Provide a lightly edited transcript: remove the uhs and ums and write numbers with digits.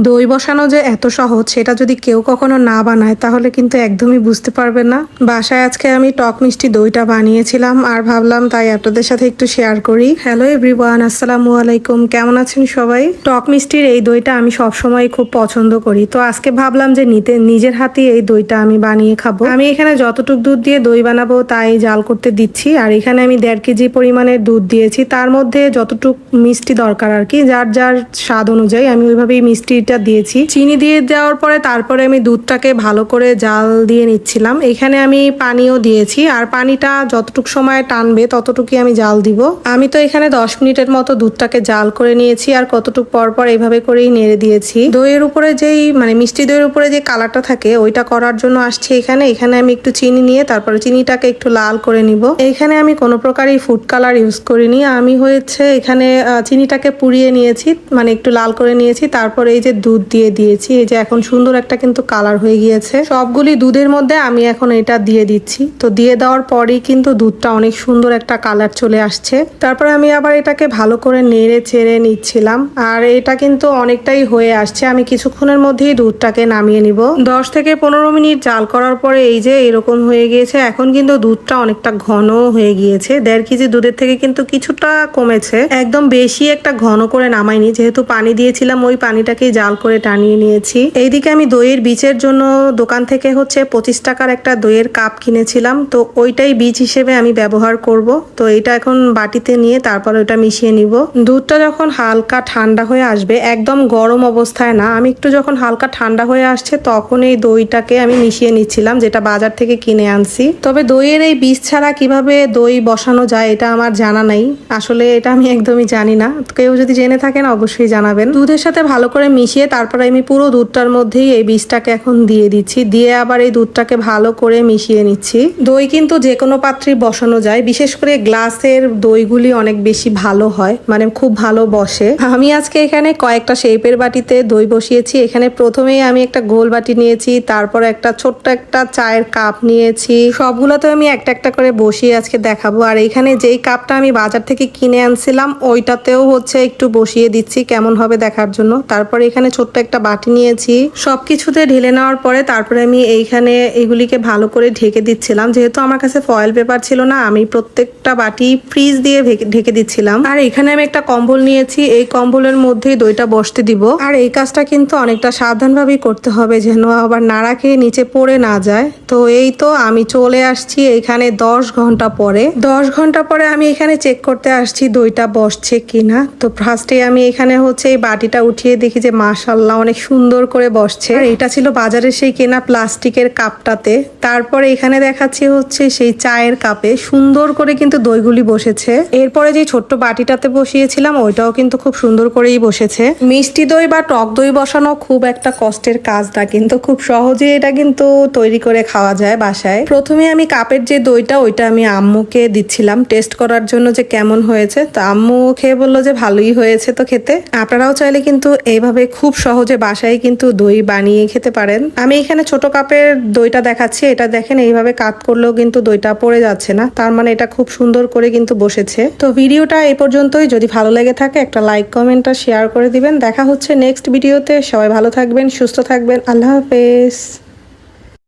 দই বসানো যে এত সহজ সেটা যদি কেউ কখনো না বানায় তাহলে কিন্তু একদমই বুঝতে পারবে না। বাসায় আজকে আমি টক মিষ্টি দইটা বানিয়েছিলাম আর ভাবলাম তাই আপনাদের সাথে একটু শেয়ার করি। হ্যালো এভরিওয়ান, আসসালামু আলাইকুম, কেমন আছেন সবাই? টক মিষ্টির এই দইটা আমি সবসময় খুব পছন্দ করি, তো আজকে ভাবলাম যে নিজের হাতে এই দইটা আমি বানিয়ে খাবো। আমি এখানে যতটুক দুধ দিয়ে দই বানাবো তাই জাল করতে দিচ্ছি। আর এখানে আমি 1.5 কেজি পরিমাণের দুধ দিয়েছি, তার মধ্যে যতটুক মিষ্টি দরকার আর কি, যার যার স্বাদ অনুযায়ী আমি ওইভাবেই মিষ্টিটা দিয়েছি। চিনি দিয়ে দেওয়ার পরে তারপরে আমি দুধটাকে ভালো করে জাল দিয়ে নিচ্ছিলাম। এখানে আমি পানিও দিয়েছি, আর পানিটা যতটুক সময় টানবে ততটুকুই আমি জাল দিব। আমি তো এখানে 10 মিনিটের মতো দুধটাকে জাল করে নিয়েছি, আর কতটুক পর পর এইভাবে করেই নেড়ে দিয়েছি। দইয়ের উপরে যেই মিষ্টি দইয়ের উপরে যে কালারটা থাকে ওইটা করার জন্য আসছে এখানে আমি একটু চিনি নিয়ে তারপরে চিনিটাকে একটু লাল করে নিব। এখানে আমি কোনো প্রকারই ফুড কালার ইউজ করিনি। আমি হয়েছে এখানে চিনিটাকে পুড়িয়ে নিয়েছি, একটু লাল করে নিয়েছি, তারপরে এই যে দুধ দিয়ে দিয়েছি। এই যে এখন সুন্দর একটা কিন্তু কালার হয়ে গিয়েছে। সবগুলি দুধের মধ্যে আমি এখন এটা দিয়ে দিচ্ছি। তো দিয়ে দেওয়ার পরেই কিন্তু দুধটা অনেক সুন্দর একটা কালার চলে আসছে। তারপরে আমি আবার এটাকে ভালো করে নেড়ে চেড়ে নিচ্ছিলাম, আর এটা কিন্তু অনেকটাই হয়ে আসছে। আমি কিছুক্ষণের মধ্যেই দুধটাকে নামিয়ে নিব। 10 থেকে 15 মিনিট জাল করার পরে এই যে এরকম হয়ে গিয়েছে। এখন কিন্তু দুধটা অনেকটা ঘন হয়ে গিয়েছে। 1.5 কেজি দুধের থেকে কিন্তু কিছুটা কমেছে, একদম বেশি একটা ঘন করে নামাইনি, যেহেতু পানি দিয়েছিলাম ওই পানিটাকেই জাল করে টানিয়ে নিয়েছি। এইদিকে আমি দইয়ের বীজের জন্য দোকান থেকে 25 টাকার একটা দইয়ের কাপ কিনেছিলাম, তো ওইটাই বীজ হিসেবে আমি ব্যবহার করব। তো এটা এখন বাটিতে নিয়ে তারপর ওইটা মিশিয়ে নিব। দুধটা যখন হালকা ঠান্ডা হয়ে আসবে, একদম গরম অবস্থায় না, আমি একটু যখন হালকা ঠান্ডা হয়ে আসছে তখন এই দইটাকে আমি মিশিয়ে নিচ্ছিলাম, যেটা বাজার থেকে কিনে আনছি। তবে দইয়ের এই বীজ ছাড়া কিভাবে দই বসানো যায় এটা আমার জানা নাই, আসলে এটা আমি একদমই জানি না। কেউ যদি জেনে থাকেন অবশ্যই জানাবেন। দুধের সাথে ভালো করে মিশিয়ে তারপরে আমি পুরো দুধটার মধ্যেই এই বীজটাকে এখন দিয়ে দিচ্ছি, দিয়ে আবার এই দুধটাকে ভালো করে মিশিয়ে নিচ্ছি। দই কিন্তু যে কোনো পাত্রেই বসানো যায়, বিশেষ করে গ্লাসের দইগুলি অনেক বেশি ভালো হয়, খুব ভালো বসে। আমি আজকে এখানে কয়েকটা শেপের বাটিতে দই বসিয়েছি। এখানে প্রথমেই আমি একটা গোল বাটি নিয়েছি, তারপর একটা ছোট্ট একটা চায়ের কাপ নিয়েছি। সবগুলোতে আমি একটা একটা করে বসিয়ে আজকে দেখাবো। আর এখানে যেই কাপটা আমি বাজার থেকে কিনে আনছিলাম ওইটাতেও একটু বসিয়ে দিচ্ছি কেমন হবে দেখার জন্য। তারপরে এখানে ছোট্ট একটা বাটি নিয়েছি, সবকিছুতে ঢেলে নেওয়ার পরে তারপরে আমি এইখানে এগুলিকে ভালো করে ঢেকে দিচ্ছিলাম। যেহেতু আমার কাছে ফয়েল পেপার ছিল না, আমি প্রত্যেকটা বাটি ফ্রিজ দিয়ে ঢেকে দিচ্ছিলাম। আর এখানে আমি একটা কম্বল নিয়েছি, এই কম্বলের মধ্যেই দইটা বসতে দিব। আর এই কাজটা কিন্তু অনেকটা সাবধানভাবেই করতে হবে, যেন আবার নাড়া খেয়ে নিচে পড়ে না যায়। তো এই তো আমি চলে আসছি এখানে 10 ঘন্টা পরে। 10 ঘন্টা পরে আমি এখানে চেক করতে আসছি দইটা বসছে কিনা। তো ফার্স্টে আমি এখানে এই বাটিটা উঠিয়ে দেখি যে মাশাআল্লাহ অনেক সুন্দর করে বসছে। আর এটা ছিল বাজারের সেই কেনা প্লাস্টিকের কাপটাতে। তারপরে এখানে দেখাচ্ছি সেই চায়ের কাপে সুন্দর করে কিন্তু দইগুলি বসেছে। এরপরে যে ছোট্ট বাটিটাতে বসিয়েছিলাম ওইটাও কিন্তু খুব সুন্দর করেই বসেছে। মিষ্টি দই বা টক দই বসানো খুব একটা কষ্টের কাজ না, কিন্তু খুব সহজে এটা কিন্তু তৈরি করে খাওয়া যায় বাসায়। প্রথমে আমি কাপের যে দইটা ওইটা আমি আম্মুকে দিচ্ছিলাম টেস্ট করার জন্য যে কেমন হয়েছে। তো আম্মু খেয়ে বললো যে ভালোই হয়েছে। তো খেতে আপনারাও চাইলে কিন্তু এইভাবে খুব সহজে বাসায় কিন্তু দই বানিয়ে খেতে পারেন। আমি এখানে ছোট কাপের দইটা দেখাচ্ছি, এটা দেখেন এইভাবে কাট করলেও কিন্তু দইটা পড়ে যাচ্ছে না, তার এটা খুব সুন্দর করে কিন্তু বসেছে। তো ভিডিওটা এই পর্যন্তই। যদি ভালো লেগে থাকে একটা লাইক কমেন্ট আর শেয়ার করে দিবেন। দেখা হচ্ছে নেক্সট ভিডিওতে। সবাই ভালো থাকবেন, সুস্থ থাকবেন। আল্লাহ হাফেজ।